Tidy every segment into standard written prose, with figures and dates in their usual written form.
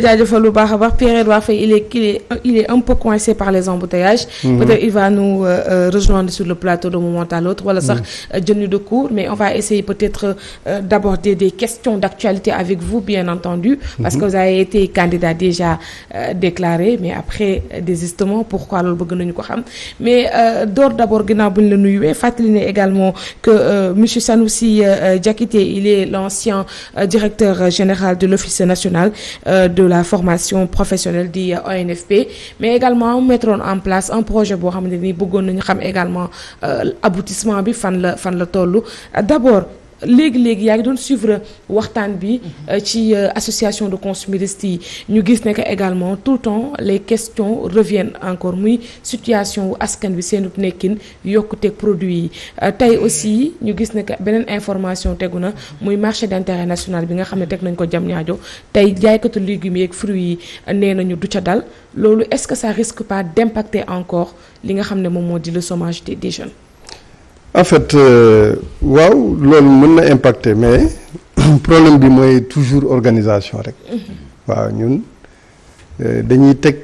jaajëfal lu baax a baax Pierre-Edouard Faye il est un peu coincé par les embouteillages. Peut-être il va nous rejoindre sur le plateau de moment à l'autre wala sax jënd de cours mais on va essayer peut-être d'aborder des questions d'actualité avec vous bien entendu parce que vous avez été candidat déjà déclaré mais après désistement pourquoi loolu bëgg nañu ko xam mais d'abord ginnaaw bu ñu la nuyuwee fàttali ne également que monsieur Sanoussi Diakité il est l'ancien directeur général de l'Office national de la formation professionnelle di ONFP mais également mettroon en place un projet boo xamante ni bëggoon nañu xam également aboutissement bi fan la tollu d'abord léegi yaa ngi doon suivre waxtaan bi ci association de consuméristes yi ñu gis ne que également tout le temps les questions reviennent encore muy situation wu askan bi seen nekkin yokkuteeg produits yi tey aussi ñu gis ne que beneen information tegu na muy marché d'intérêt national bi nga xam ne teg nañ ko Diamniadio tey jaaykatu légumes yeeg fruits yi nee nañu du ca dal loolu est-ce que ça risque pas d'impacter encore li nga xam ne moom moo di le chômage des jeunes. En fait waaw loolu mën na impacter mais problème bi mooy toujours organisation rek waaw ñun dañuy teg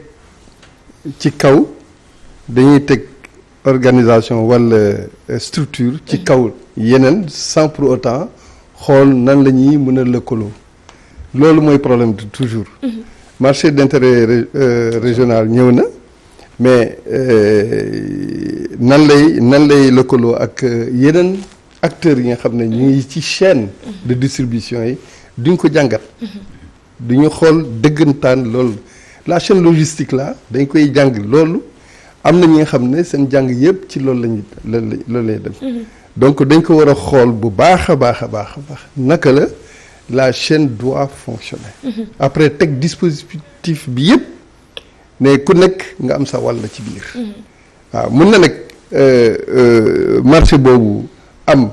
ci kaw dañuy teg organisation wala structure ci kaw yeneen sans pour autant xool nan la ñuy mën a lëkkaloo loolu mooy problème de toujours marché d'intérêt régional ñëw na mais nan lay lëkkaloo ak yeneen acteurs yi nga xam ne ñu ngi ci chaîne de distribution yi duñ ko jàngat duñu xool dëggantaan loolu la chaîne logistique là dañ koy jàng loolu am na ñi nga xam ne seen jàng yëpp ci loolu loolu lay dem donc dañ ko war a xool bu baax a baax naka la chaîne doit fonctionner après teg dispositif bi yëpp mais ku nekk nga am sa wàll ci biir waaw mën na nag marché boobu am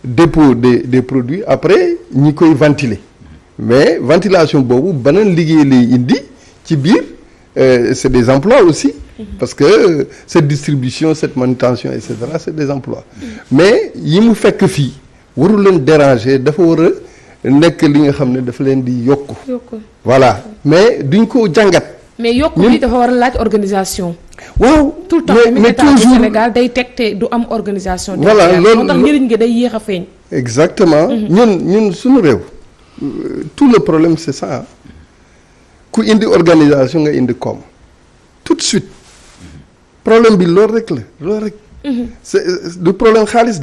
dépôt des produits après ñi koy ventiler mais ventilation boobu beneen liggéey lay indi ci biir c'est des emplois aussi parce que cette distribution cette manutention et cetera c'est des emplois mais yi mu fekk fii warul leen déranger dafa war a nekk li nga xam ne dafa leen di yokku voilà mais duñ ko jàngat mais yokku bi dafa war a laaj organisation. waaw tout le temps mais état du Sénégal day teg te du am organisation. voilà loolu moo tax njëriñ gi day yéex a feeñ. exactement ñun suñu réew. tout le problème c'est ça ku indi organisation nga indi koom tout de suite problème bi loolu rek c'est du problème xaalis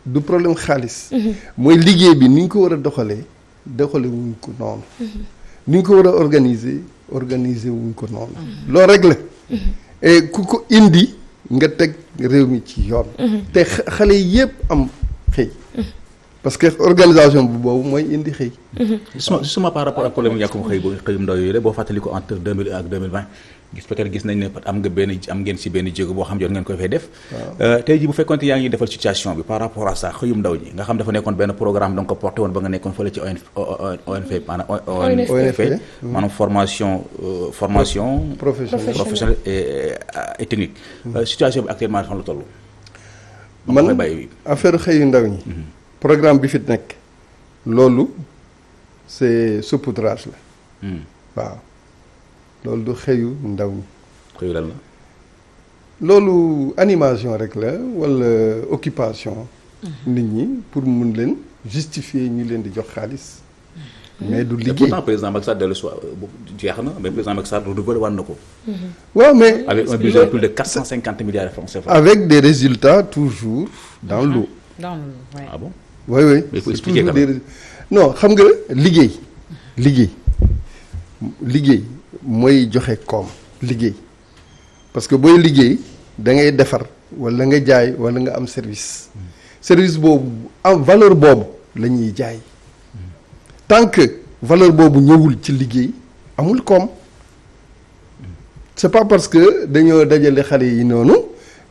du problème xaalis. mooy liggéey bi ni ñu ko war a doxalee wuñ ko noonu. ni ñu ko war a organiser wuñ ko noonu. loolu rek la. et ku ko indi nga teg réew mi ci yoon. te xale yépp am xëy. parce que organisation bu boobu mooy indi xëy. justement par rapport ak problème ñàkkum xëyum ndaw yooyu la boo fàttali ko entre 2001 ak 2020 gis nañ ne am ngeen ci benn jéego boo xam jot ngeen koy fay def. tey jii bu fekkoon yaa ngi defal situation bi par rapport à ça xëyum ndaw ñi nga xam dafa nekkoon benn programme donc ko porté woon ba nga nekkoon fële ci ONFP maanaam formation professionnelle et technique. situation bi actuellement fan la toll. man affaire xëyu ndaw ñi. programme bi fi nekk loolu c'est saupoudrage la. waaw loolu du xëyu ndaw ñi. xëyu lan la. loolu animation rek la walla occupation. nit ñi pour mun leen justifier ñu leen di jox xaalis. mais du liggéey pourtant président Macky Sall dellu si jeex na mais président Macky Sall renouvelé waat na ko. waaw mais avec un budget de plus de 450 milliards de francs CFA. avec des résultats toujours dans l'eau. Ouais. Ah bon. oui mais il faut expliquer quand même. non xam nga liggéey mooy joxe koom liggéey parce que booy liggéey da ngay defar walla nga jaay walla nga am service boobu am valeur boobu la ñuy jaay tant que valeur boobu ñëwul ci liggéey amul koom c'est pas parce que dañoo dajale xale yi noonu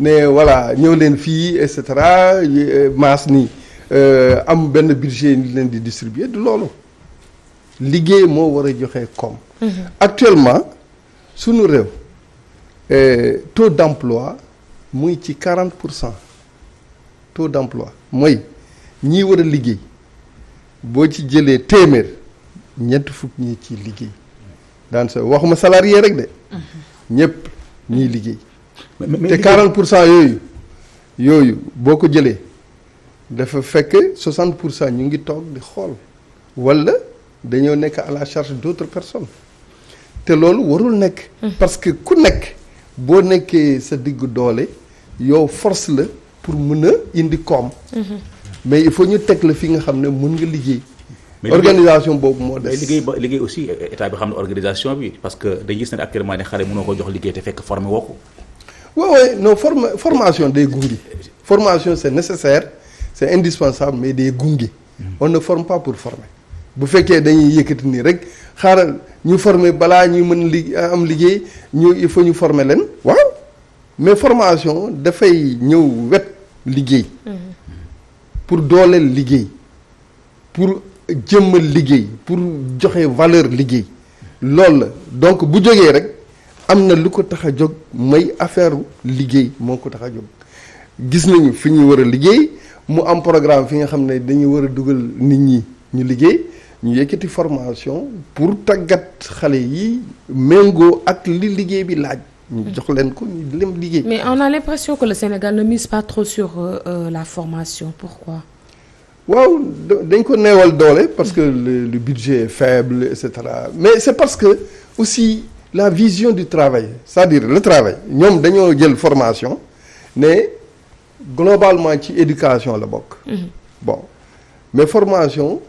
ne voilà ñëw leen fii et cetera maas ni am benn budget ni leen di distribuer du loolu liggéey moo war a joxe koom. actuellement sunu réew taux d'emploi muy ci 40%. taux d'emploi mooy ñii war a liggéey boo ci jëlee téeméer ñett fukk ñi ci liggéey daan sa waxuma salarié rek de. ñëpp ñiy liggéey. mais te 40% yooyu boo ko jëlee dafa fekk 60% ñu ngi toog di xool walla dañoo nekk à la charge d'autres personnes te loolu warul nekk. parce que ku nekk boo nekkee sa diggu doole yow force la pour mën a indi koom. mais il faut ñu teg la fi nga xam ne mën nga liggéey. organisation boobu moo des. liggéey aussi état bi xam ne organisation bi parce que dañuy gis ne actuellement ne xale mënoo ko jox liggéey te fekk formé woo ko. waaw non formation day gunge. formation c'est nécessaire c'est indispensable mais day gunge. on ne forme pas pour former. bu fekkee dañuy yëkkati nii rek xaaral ñu former balaa ñuy mën am liggéey il faut ñu former leen waaw mais formation dafay ñëw wet liggéey. pour dooleel liggéey pour jëmmal liggéey pour joxe valeur liggéey loolu la donc bu jógee rek am na lu ko tax a jóg mooy affaire liggéey moo ko tax a jóg gis nañu fi ñu war a liggéey mu am programme fi nga xam ne dañu war a dugal nit ñi ñu liggéey ñu yëkkati formation pour tàggat xale yi méngoo ak li liggéey bi laaj ñu jox leen ko ñu leen liggéey. mais on a l'impression que le Sénégal ne mise pas trop sur la formation pourquoi. waaw dañ ko neewal doole parce que le budget est faible et cetera mais c'est parce que aussi la vision du travail c'est-à-dire le travail ñoom dañoo jël formation ne globalement ci éducation la bokk. bon mais formation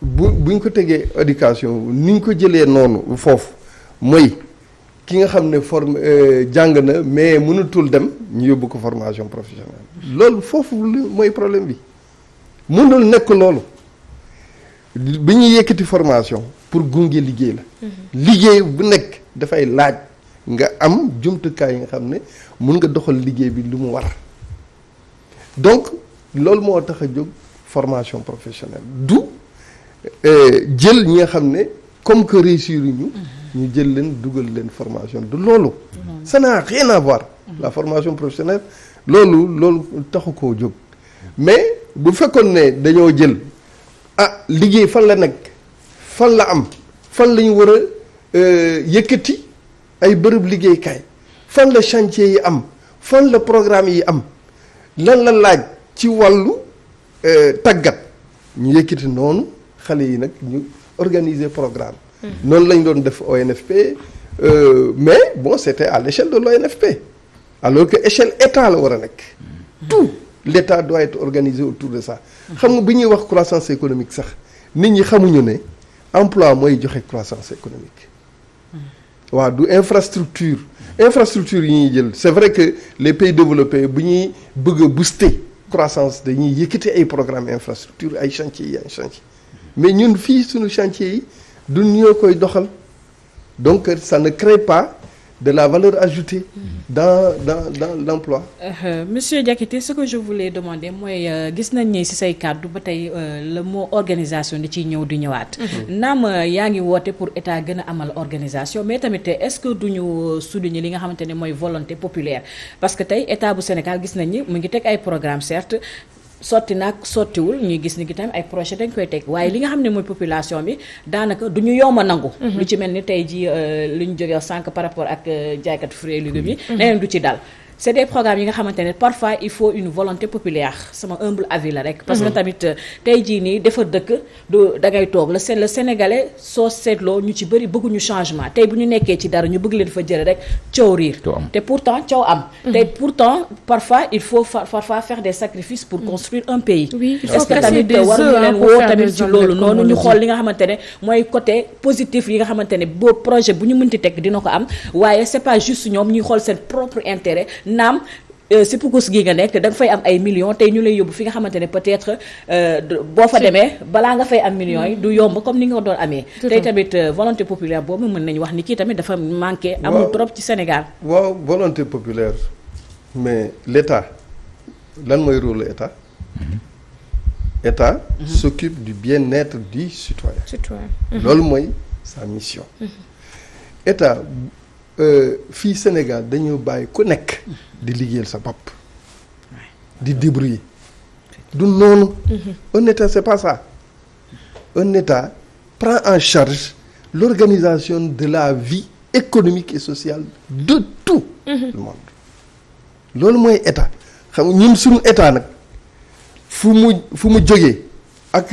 buñ ko tegee éducation ni ñu ko jëlee noonu foofu mooy ki nga xam ne jàng na mais mënatul dem ñu yóbbu ko formation professionnelle loolu foofu mooy problème bi mënul nekk loolu bi ñuy yëkkati formation pour gunge liggéey la. liggéey bu nekk dafay laaj nga am jumtukaay yi nga xam ne mun nga doxal liggéey bi lu mu war donc loolu moo tax a jóg formation professionnelle du jël ñi nga xam ne comme que réussir ñu jël leen dugal leen formation du loolu. ça n'a rien à voir. la formation professionnelle loolu taxu koo jóg mais bu fekkoon ne dañoo jël liggéey fan la nekk fan la am fan la ñu war a yëkkati ay bërëb liggéeykaay fan la chantier yi am fan la programme yi am lan la laaj ci wàllu tàggat ñu yëkkati noonu xale yi nag ñu organiser programme. noonu lañ doon def ONFP mais bon c'était à l'échelle de l'ONFP alors que échelle état la war a nekk. tout l'état doit être organisé autour de ça. xam nga bi ñuy wax croissance économique sax nit ñi xamuñu ne emploi mooy joxe croissance économique. waaw du infrastructure yi ñuy jël c'est vrai que les pays développés bu ñuy bëgg a booster croissance dañuy yëkkati ay programme infrastructure ay chantier mais ñun fii suñu chantier yi du ñoo koy doxal donc ça ne crée pas de la valeur ajoutée dans l'emploi. Monsieur Diakité, ce que je voulais demander mooy gis nañ ne ci say kàddu ba tey le mot organisation di ciy ñëw di ñëwaat. naam yaa ngi woote pour état gën a amal organisation mais tamit est-ce que duñu souligner li nga xamante ne mooy volonté populaire parce que tey état bu Sénégal gis nañ ni mu ngi teg ay programmes certes. sotti nag sottiwul ñuy gis ni ki tamit ay projet dañ koy teg waaye li nga xam ne mooy population bi daanaka du ñu yomb a nangu. lu ci mel ni tey ji lu ñu jógee sànq par rapport ak jaaykat fruits et légumes yi. neneen du ci dal. c'est des programmes yi nga xamante ne parfois il faut une volonté populaire sama humble avis la rek. parce que tamit tey jii nii dafa dëkk du dangay toog le Sénégalais soo seetloo ñu ci bëri bëgguñu changement tey bu ñu nekkee ci dara ñu bëgg leen fa jële rek coow riir. te pourtant coow am. te pourtant parfois il faut parfois faire des sacrifices pour construire un pays. oui il faut est-ce que tamit war ñu leen woo tamit ci loolu noonu ñu xool li nga xamante ne mooy côté positif yi nga xamante ne boo projet bu ñu mënti teg dina ko am waaye c'est pas juste ñoom ñuy xool seen propre intérêt. naam si pukus gi nga nekk da nga fay am ay millions tey ñu lay yóbbu fi nga xamante ne peut-être boo fa demee balaa nga fay am millions yi du yomb comme ni nga ko doon amee. tey tamit volonté populaire boobu mën nañu wax ni kii tamit dafa manqué. amul trop ci Sénégal. waaw volonté populaire mais l'État lan mooy rôle l'État. État s'occupe du bien-être du citoyen. loolu mooy sa mission. État. fii Sénégal dañoo bàyyi ku nekk di liggéeyal sa bopp di débrouiller du noonu un état c'est pas ça un état prend en charge l'organisation de la vie économique et sociale de tout le monde. loolu mooy état xam nga ñun suñu état nag fu mu jógee ak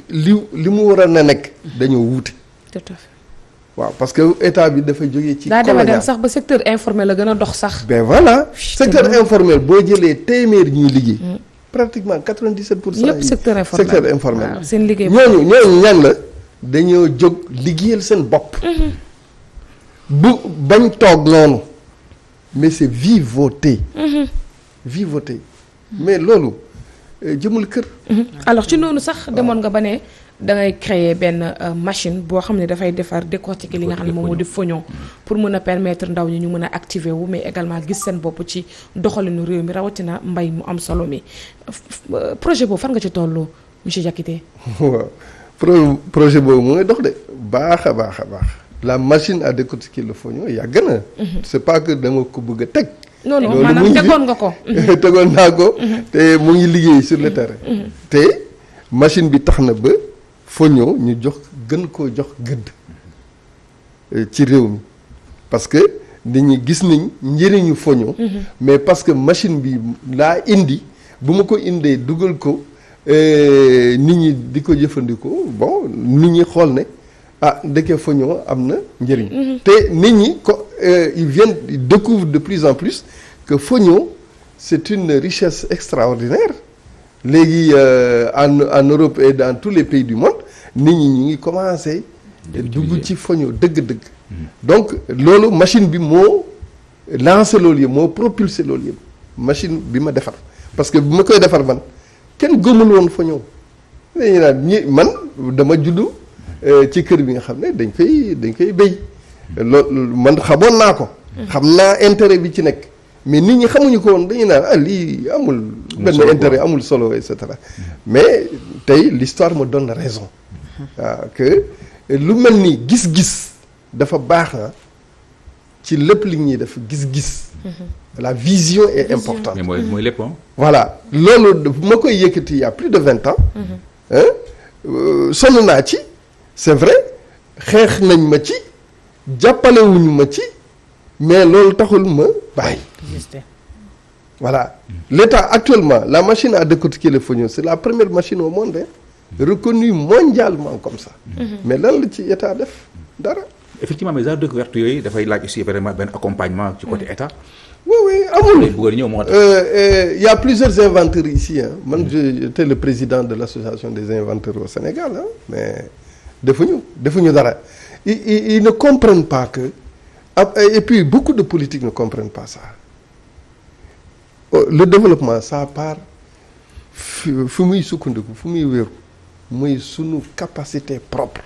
li mu war a nekk dañoo wuute. tout à fait. waaw parce que état bi dafay jógee ci. daa dem sax ba secteur informel la gën a dox sax. ben voilà secteur informel boo jëlee téeméer ñuy liggéey. pratiquement 97%. ñëpp secteur informel waaw seen liggéey. ñooñu ñan la dañoo jóg liggéeyal seen bopp. bu bañ toog noonu mais c'est vivoter. vivoter mais loolu jëmul kër. alors ci noonu sax demoon nga ba ne da ngay créer benn machine boo xam ne dafay defar décortiquer li nga xam ne moom moo di foñon pour mën a permettre ndaw ñi ñu mën a activer wu mais également gis seen bopp ci doxalinu réew mi rawatina mbay mu am solo mi projet boobu fan nga ci tollu monsieur Diakité. waaw projet boobu mu ngi dox de baax a baax. la machine à décortiquer le fognon yàgg na. c'est pas que dama ko bëgg a teg. non maanaam tegoon nga ko. tegoon naa ko. te mu ngi liggéey sur le terrain. te machine bi tax na ba fognon ñu gën koo jox gëdd ci réew mi parce que nit ñi gis nañ njëriñu fognon. mais parce que machine bi laa indi bu ma ko indee dugal ko nit ñi di ko jëfandikoo bon nit ñi xool ne. ndeke fognon am na njëriñ. te nit ñi ils découvrent de plus en plus que fognon c'est une richesse extraordinaire léegi en Europe et dans tous les pays du monde nit ñi ñu ngi commencé dugg ci fognon dëgg-dëgg. donc loolu machine bi moo lancé loolu yëpp moo propulsé loolu yëpp machine bi ma defar parce que bi ma koy defar man kenn gëmul woon fognon dañuy naan man dama juddu. ci kër bi nga xam ne dañ koy béy loolu man xamoon naa ko. xam naa intérêt bi ci nekk mais nit ñi xamuñu ko woon dañuy naan lii amul benn intérêt amul solo et cetera mais tey l'histoire me donne raison. waaw que lu mel ni gis-gis dafa baax na ci lépp li ñuy def gis-gis. la vision est importante. mais mooy lépp voilà loolu ma koy yëkkati il y a plus de 20 ans. sonn naa ci. c'est vrai xeex nañ ma ci jàppalewuñu ma ci mais loolu taxul ma bàyyi. voilà l'État actuellement la machine à décortiquer le fognon c'est la première machine au monde reconnue mondialement comme ça. mais lan la ci État def dara. effectivement mais genre découverte yooyu dafay laaj aussi vraiment benn accompagnement ci côté État. oui amul. il y a plusieurs inventeurs ici man j'étais le président de l'association des inventeurs au Sénégal mais. defuñu dara ils ne comprennent pas que et puis beaucoup de politiques ne comprennent pas ça le développement ça part fu muy sukkandiku fu muy wéeru muy sunu capacité propre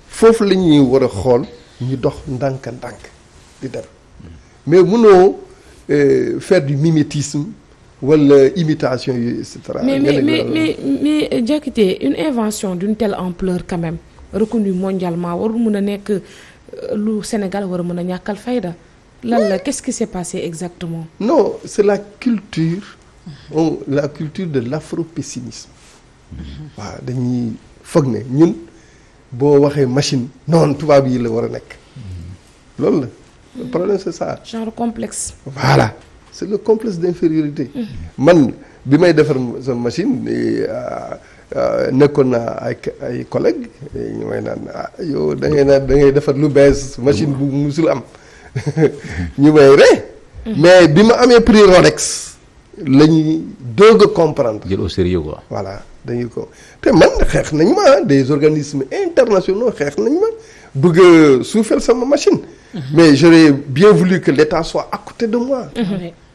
foofu la ñuy war a xool ñu dox ndànk-ndànk di dem mais mënoo faire du mimétisme wala imitation yi et cetera. mais Diakité une invention d'une telle ampleur quand même reconnue mondialement warul mën a nekk lu Sénégal war a mën a ñàkkal fayda lan la qu'est-ce qui s'est passé exactement. non c'est la culture de l'afro-pessimisme. waaw dañuy foog ne ñun boo waxee machine non tubaab yi la war a nekk loolu la le problème c'est ça. genre complexe. voilà. c'est le complexe d'infériorité. man bi may defar sa machine nekkoon naa ay collègues ñu may naan yow da ngay defar lu bees machine bu musul am ñu may ree mais bi ma amee prix Rolex la ñuy doog a comprendre. jël au sérieux quoi. voilà dañuy ko te man xeex nañu ma des organismes internationaux xeex nañu ma bëgg a suufeel sama machine. mais j'aurais bien voulu que l'État soit à côté de moi.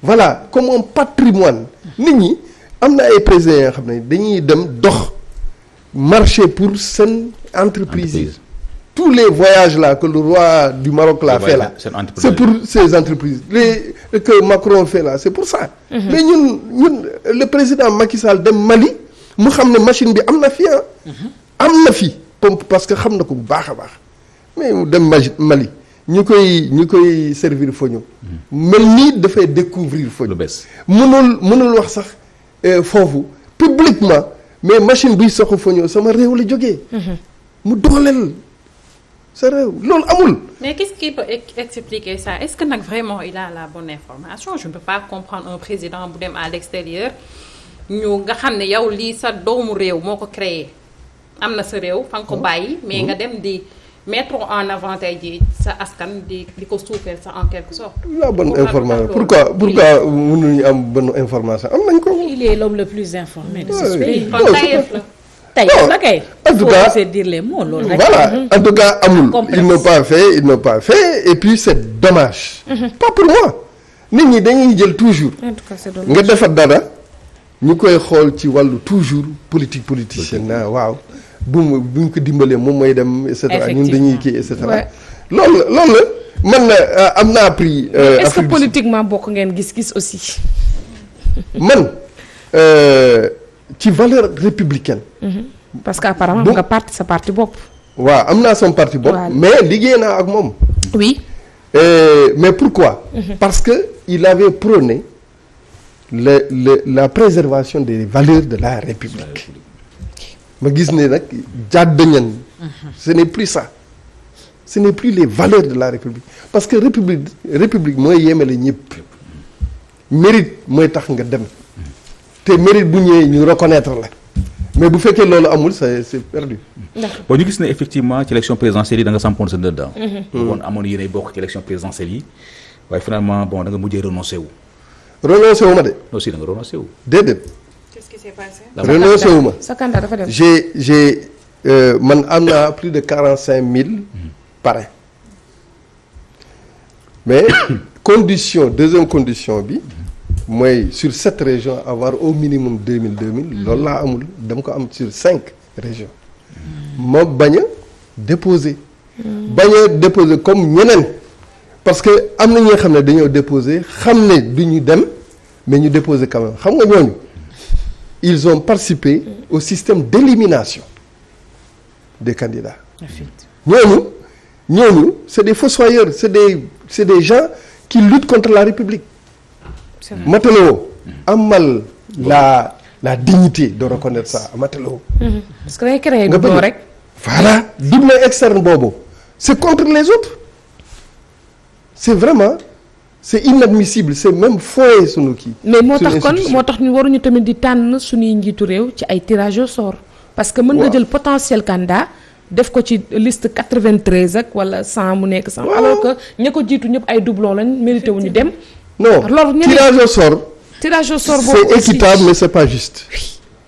voilà comme un patrimoine nit ñi am na ay présidents yoo xam ne dañuy dem dox marché pour seen entreprise yi tous les voyages là que le roi du Maroc l'a fait là c'est pour ces entreprises que Macron fait là c'est pour ça mais ñun le président Macky Sall dem Mali mu xam ne machine bi am na fi am na fi pompe parce que xam na ko bu baax a baax mais mu dem Mali ñu koy servir fognon mel nii dafay découvrir fognon mënul wax sax foofu publiquement mais machine buy soxu fognon sama réew la jógee mu dooleel sa réew loolu amul. Mais qu'est-ce qui peut expliquer ça? Est-ce que nag vraiment il a la bonne information? Je ne peux pas comprendre un président bu dem à l'extérieur ñu nga xam ne yow lii sa doomu réew moo ko créé am na sa réew fa nga ko bàyyi mais nga dem di mettre en avant tey jii sa askan di ko suufeel sa en quelque sorte. la bonne information pourquoi mënuñu am bonne information am nañ ko. il est l'homme le plus informé de ce pays. kon tayeef la. tayeef la kay. en tout cas faut dire les mots loolu rek. voilà en tout cas amul. complexe. ils n'ont pas fait et puis c'est dommage. pas pour moi nit ñi dañuy jël toujours. en tout cas c'est dommage. nga defar dara ñu koy xool ci wàllu toujours politicien na waaw bu ñu ko dimbalee moom mooy dem et cetera ñun dañuy kii et cetera. loolu la man na am naa appris. est-ce que politiquement bokk ngeen gis-gis aussi. man ci valeur républicaine. parce que apparemment nga parti sa parti bopp. waaw am naa son parti bopp. mais liggéey naa ak moom. oui. mais pourquoi. parce que il avait prôné la préservation des valeurs de la République. ma gis ne nag jàdd nañ. ce n'est plus ça. ce n'est plus les valeurs de la République parce que république mooy yemale ñëpp. mérite mooy tax nga dem. te mérite bu ñëwee ñu reconnaître la. mais bu fekkee loolu amul c'est perdu. bon ñu gis ne effectivement ci élection présidentielle yi da nga sampoon sa ndënd. bon amoon yéenay bokk ci élection présidentielle yi waaye finalement bon da nga mujjee renoncé wu. renoncé wu ma de. non si da nga renoncé wu. déedéet. Qu'est-ce qui s'est passé? renoncé wu ma. sa candidat dafa dem. j'ai man am naa plus de 45 000 parrains mais deuxième condition bi. mooy sur 7 régions avoir au minimum 2000 loolu laa amul dama ko am sur 5 régions ma bañ a déposer comme ñeneen parce que am na ñi nga xam ne dañoo déposer xam ne du ñu dem mais ñu déposer quand même xam nga ñooñu ils ont participé au système d'élimination des candidats ñooñu c'est des fossoyeurs c'est des gens qui luttent contre la République. Mataloo amal la dignité de reconnaître ça Mataloo. parce que day créer doublon rek. voilà doublon externe boobu c'est contre les autres c'est inadmissible c'est même fooye sunu kii. mais moo tax ñu waruñu tamit di tànn suñuy njiitu réew ci ay tirage au sort. parce que mën nga jël potentiel candidat def ko ci liste 93 ak wala 100 mu nekk 100. alors que ña ko jiitu ñëpp ay doublon lañ mérité wu ñu dem. non tirage au sort boobu c'est équitable mais c'est pas juste.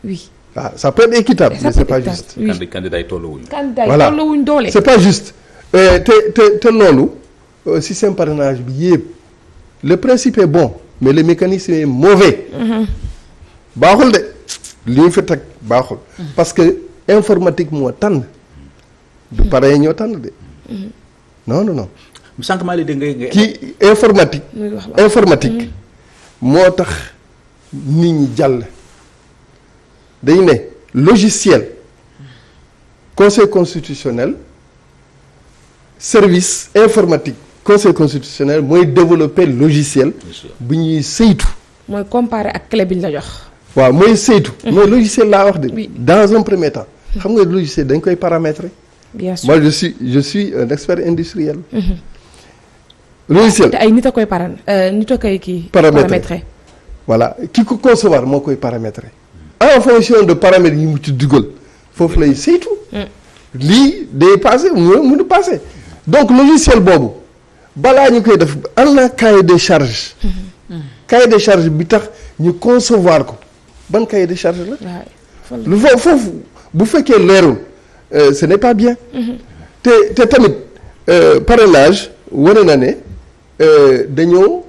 oui. ah ça peut être équitable mais c'est pas juste. candidat yi tolluwuñ. voilà tolluwuñ doole. c'est pas juste te loolu système parrainage bi yëpp le principe est bon mais le mécanisme est mauvais. baaxul de li ñu fi teg baaxul. parce que informatique moo tànn. du parrain ñoo tànn de. non. sànq maa ngi dégg ngay kii informatique moo tax nit ñi jàll dañu ne logiciel conseil constitutionnel service informatique conseil constitutionnel mooy développer logiciel bu ñuy saytu. mooy comparer ak clé bi ñu la jox. waaw mooy saytu. mooy logiciel laa wax de. dans un premier temps. xam nga logiciel dañ koy paramétrer. bien sûr moi je suis un expert industriel. logiciel te ay nit a koy kii. paramétrer voilà ki ko concevoir moo koy paramétrer. en fonction de paramètres yi mu ci dugal foofu lay saytu. lii day passé mënu passé donc logiciel boobu balaa ñu koy def am na cahier de charge. cahier de charge bi tax ñu concevoir ko ban cahier de charge la. lu foofu bu fekkee leerul ce n'est pas bien. te tamit parrainage wane na ne. dañoo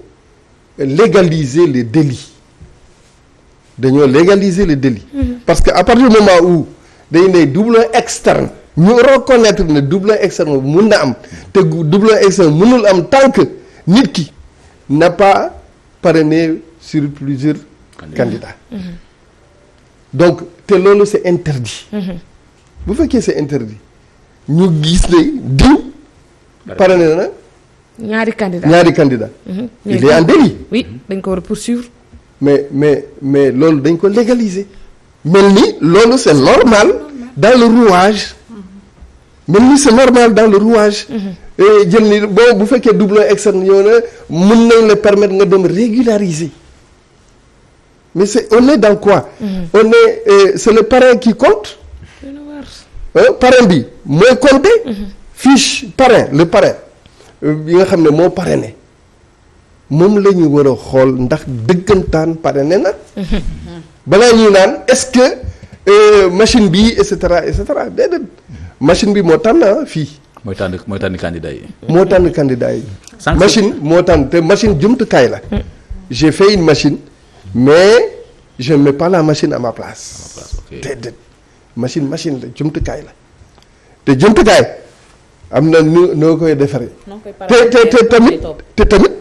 légaliser les délits parce que à partir du moment où dañu ne doublon externe ñu reconnaître ne doublon externe mun na am te doublon externe mënul am tant que nit ki n'a pas parrainé sur plusieurs candidats donc te loolu c'est interdit bu fekkee c'est interdit ñu gis ne diw parrainé na ñaari candidat il est en délit. oui dañ ko war a poursuivre. mais loolu dañ ko légaliser. mel ni loolu c'est normal dans le rouage mais ni c'est normal dans le rouage. jël ni bon bu fekkee doublon externe yow na mën nañ la permettre nga dem régulariser mais on est dans quoi. on est c'est le parrain qui compte. parrain bi mooy compter. fiche parrain le parrain bi nga xam ne moo parrainé moom la ñu war a xool ndax dëggantaan parrainé na. balaa ñuy naan est-ce que machine bi et cetera déedéet machine bi moo tànn fii. mooy tànn candidat yi. moo tànn candidat yi. machine moo tànn te machine jumtukaay la. j'ai fait une machine mais je ne mets pas la machine à ma place. déedéet machine la jumtukaay la te jumtukaay am na noo koy defaree. te tamit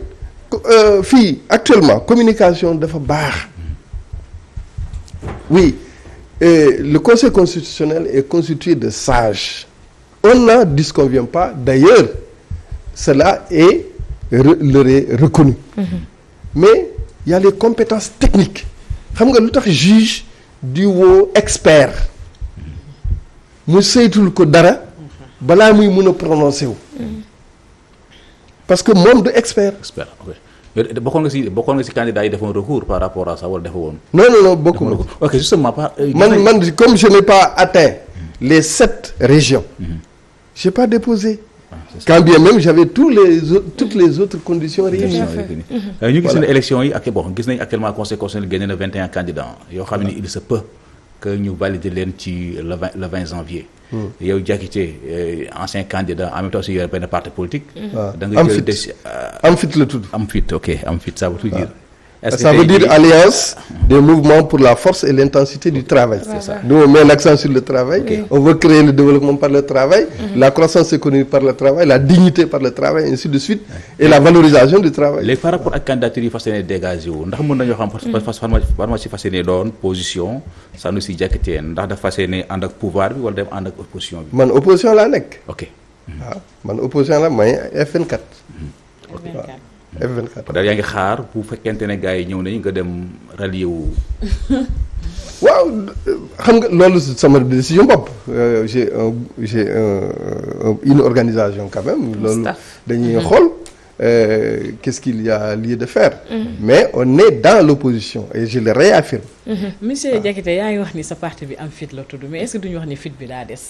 fii actuellement communication dafa baax. oui le conseil constitutionnel est constitué de sages. On n'en disconvient pas d'ailleurs cela leur est reconnu. Mais il y a les compétences techniques xam nga lu tax juge di woo expert mu saytul ko dara balaa muy mën a prononcer wu. parce que moom du expert. ok bokkoon nga ci candidat yi defoon recours par rapport à ça wala defa woon. non bokkuma. ok justement pas. man comme je n'ai pas atteint les 7 régions. J'ai pas déposé. Quand bien même j'avais toutes les autres conditions réunies. ñu gis ne élection yi gis nañu actuellement conseil constitutionnel génne na 21 candidats yoo xam ne il se peut que ñu valider leen ci le 20 janvier. yow Diakité ancien candidat en même temps aussi yore benn parti politique. da nga jël am fit la tudd. am fit ok am fit ça veut tout dire. Ça veut dire alliance des mouvements pour la force et l'intensité du travail. C'est ça. Nous on met l'accent sur le travail. Okay. On veut créer le développement par le travail, la croissance économique par le travail, la dignité par le travail, ainsi de suite, et la valorisation du travail. léegi par rapport ak candidature yi fas yéene dégagé wu ndax mën nañoo xam parce que fas yéene doon position Sanoussi Diakité ndax dafa fas yéene ànd ak pouvoir bi wala dem ànd ak opposition bi. man opposition laa nekk. ok. waaw man opposition la may F24. ok F24. daal yaa ngi xaar bu fekkente ne gars yi ñëw nañu nga dem rallier wu. waaw xam nga loolu sama décision bopp j'ai une organisation quand même. loolu dañuy xool qu'est-ce qu'il y a lieu de faire. mais on est dans l'opposition et je le réaffirme. monsieur Diakité yaa ngi wax ni sa parti bi am fit la tudd mais est-ce que duñu wax ni fit bi daa des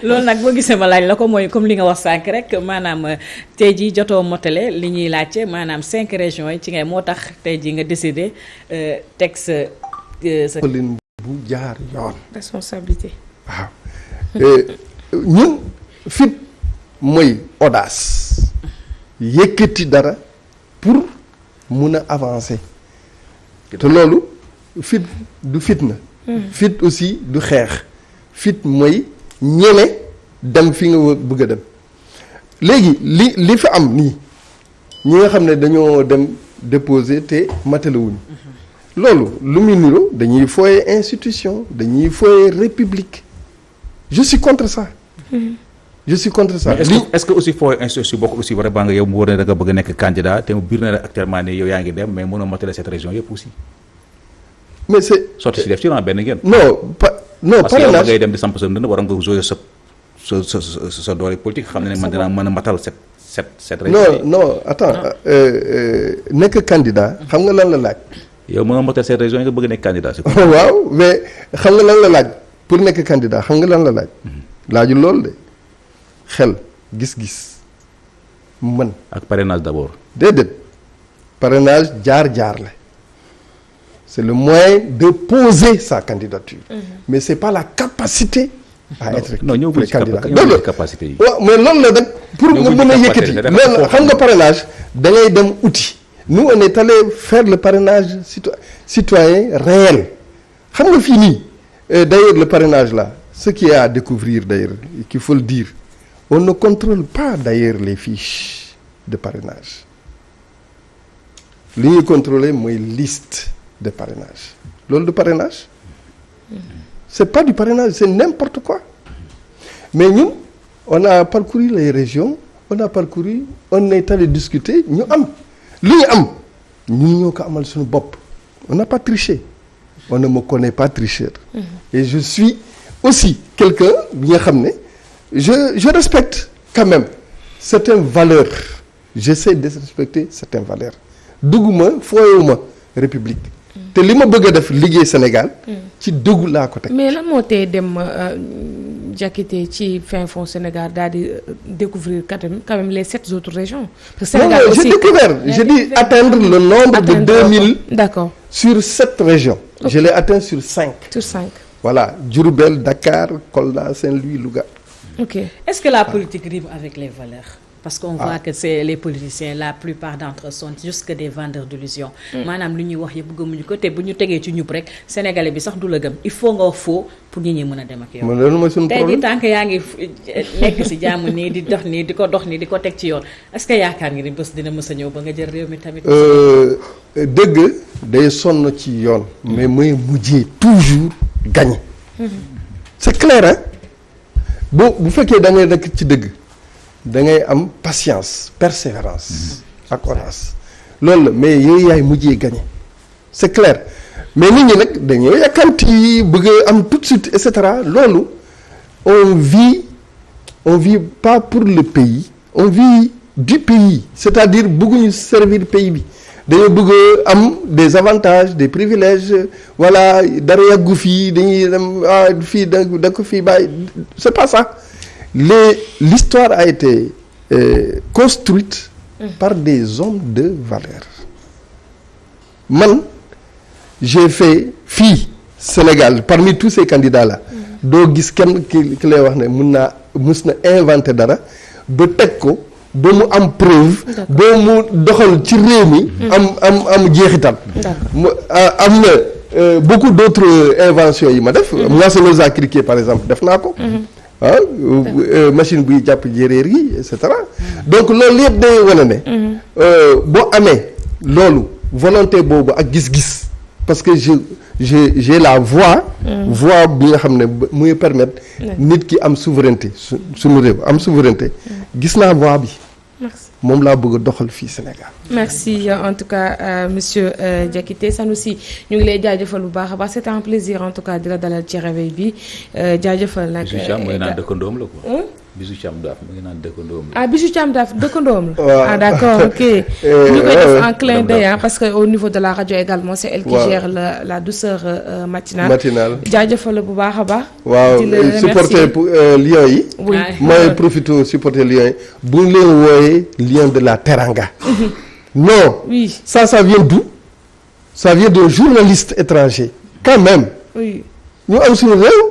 loolu nag boo gisee ma laaj la ko mooy comme li nga wax sànq rek maanaam tey jii jotoo motale li ñuy laajte maanaam 5 régions yi ci ngay moo tax tey jii nga décidé teg sa leen bu jaar yoon. responsabilité. waaw ñun fit mooy audace yëkkati dara pour mun a avancer te loolu fit du fitna. fit aussi du xeex. fit mooy ñeme dem fi nga bëgg a dem léegi li fi am nii ñi nga xam ne dañoo dem déposer te matalewuñu loolu lu muy niro dañuy fooye institution dañuy fooye république je suis contre ça. je suis contre ça. est-ce que aussi fooye institution bokk aussi vraiment nga yow mu war ne da nga bëgg a nekk candidat te mu biir na actuellement ne yow yaa ngi dem mais mënoo matale cette région yëpp aussi. mais c'est sotti si def ci benn ngeen. non parce que yow da ngay dem di samp sa ndënd war nga jouer sa doole politique xam ne man dinaa mën a matal cette région. non attends nekk candidat xam nga lan la laaj. yow mën nga matal cette région yi nga bëgg nekk candidat. waaw mais xam nga lan la laaj pour nekk candidat xam nga lan la laaj. laajul loolu de xel gis-gis mën. ak parrainage d'abord. déedéet parrainage jaar-jaar la. c'est le moyen de poser sa candidature. mais c'est pas la capacité. à être candidat non capacité yi. waaw mais loolu la nag pour nga mën a yëkkati loolu xam nga parrainage da ngay dem outil. nous on est allé faire le parrainage citoyen réel xam nga fii nii d'ailleurs le parrainage là ce qui est à découvrir d'ailleurs qu'il faut le dire on ne contrôle pas d'ailleurs les fiches de parrainage li ñuy contrôler mooy liste de parrainage loolu du parrainage c'est pas du parrainage c'est n'importe quoi mais ñun on a parcouru les régions on est allé discuter ñu am li ñu am ñun ñoo ko amal suñu bopp on n'a pas triché on ne me connaît pas tricheur et je suis aussi quelqu'un bi nga xam ne je respecte quand même certaines valeurs j'essaie de respecter certaines valeurs dugguma fooyewuma république te li ma bëgg a def liggéey Sénégal ci dëggu laa ko teg. mais lan moo tey dem Diakité ci fin fond Sénégal daal di découvrir quand même les 7 autres régions. parce que Sénégal aussi j'ai découvert j'ai dit atteindre le nombre de 2000 d'accord sur 7 régions. Okay. Je l'ai atteint sur 5. Sur 5. Voilà, Diourbel, Dakar, Kolda, Saint-Louis, Louga. Ok. Est-ce que la politique rime avec les valeurs? Parce qu'on voit que c'est les politiciens, la plupart d'entre eux sont juste que des vendeurs d'illusions. maanaam lu ñuy wax yëpp gëmuñu ko te bu ñu tegee ci ñub rek sénégalais bi sax du la gëm il faut nga wax faux pour ñi ñi mën a dem ak yow. loolu mooy suñu problème tey jii tant que yaa ngi nekk si jàmm nii di dox nii di ko dox nii di ko teg ci yoon est-ce que yaakaar nga ni bés dina mës a ñëw ba nga jël réew mi tamit. dëgg day sonn ci yoon. mais mooy mujjee toujours gagner. c'est clair hein bu fekkee da ngay nekk ci dëgg. da ngay am patience persévérance ak audace loolu la mais yooyu yaay mujjee gagné c'est clair mais nit ñi nag dañoo yàkkamti bëgg a am tout de suite et cetera loolu on vit pas pour le pays on vit du pays c'est-à-dire bëgguñu servir pays bi dañoo bëgg a am des avantages des privilèges voilà dara yàggu fii dañuy dem fii da ko fii bàyyi c'est pas ça. L'histoire a été construite par des hommes de valeur. Man, j'ai fait fii Sénégal parmi tous ces candidats-là. doo gis kenn ki lay wax ne mus na inventer dara ba teg ko ba mu am preuve. ba mu doxal ci réew mi. am jeexital. am na beaucoup d'autres inventions yi ma def. moissonneuse à criquet par exemple def naa ko. machine buy jàpp jéréer yi et cetera donc loolu yëpp day wane ne boo amee loolu volonté boobu ak gis-gis parce que j'ai la voix bi nga xam ne muy permettre nit ki am souveraineté suñu réew am souveraineté gis naa voix bi moom laa bëgg a doxal fii Sénégal. merci en tout cas monsieur Diakité Sanoussi ñu ngi lay jaajëfal bu baax a baax c'est un plaisir en tout cas di la dalal ci réveil bi jaajëfal nag. Bijou Thiam mooy naan dëkkandoom la quoi. Bijou Thiam daaf mu ngi naan dëkkandoom la. Bijou Thiam daaf dëkkandoom la. ah d'accord ok. ñu koy def en clin d'œil parce que au niveau de la radio également c'est elle qui gère la douceur matinale. jaajëfal la bu baax a baax. waaw supporter Lions yi. oui mooy profité supporter Lions yi bu ñu leen wooyee Lion de la Teranga. non oui ça vient d'où ça vient d'un journaliste étranger quand même. oui ñu am suñu réew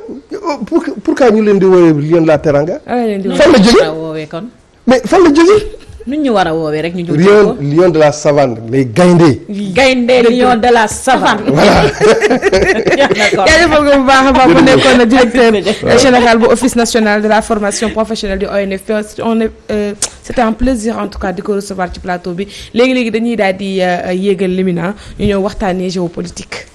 pourquoi ñu leen di woowee Lion de la Teranga. fan la jógee mais fan la jógee. nu ñu war a woowee rek ñu jóg lion de la savane les gaynde lion de la savane. voilà. jaajëfal ko bu baax a baax bu nekkoon na directeur général bu office national de la formation professionnelle du ONFP c'était un plaisir en tout cas di ko recevoir ci plateau bi léegi dañuy daal di yéegal l'éminent ñu ñëw waxtaanee géopolitique.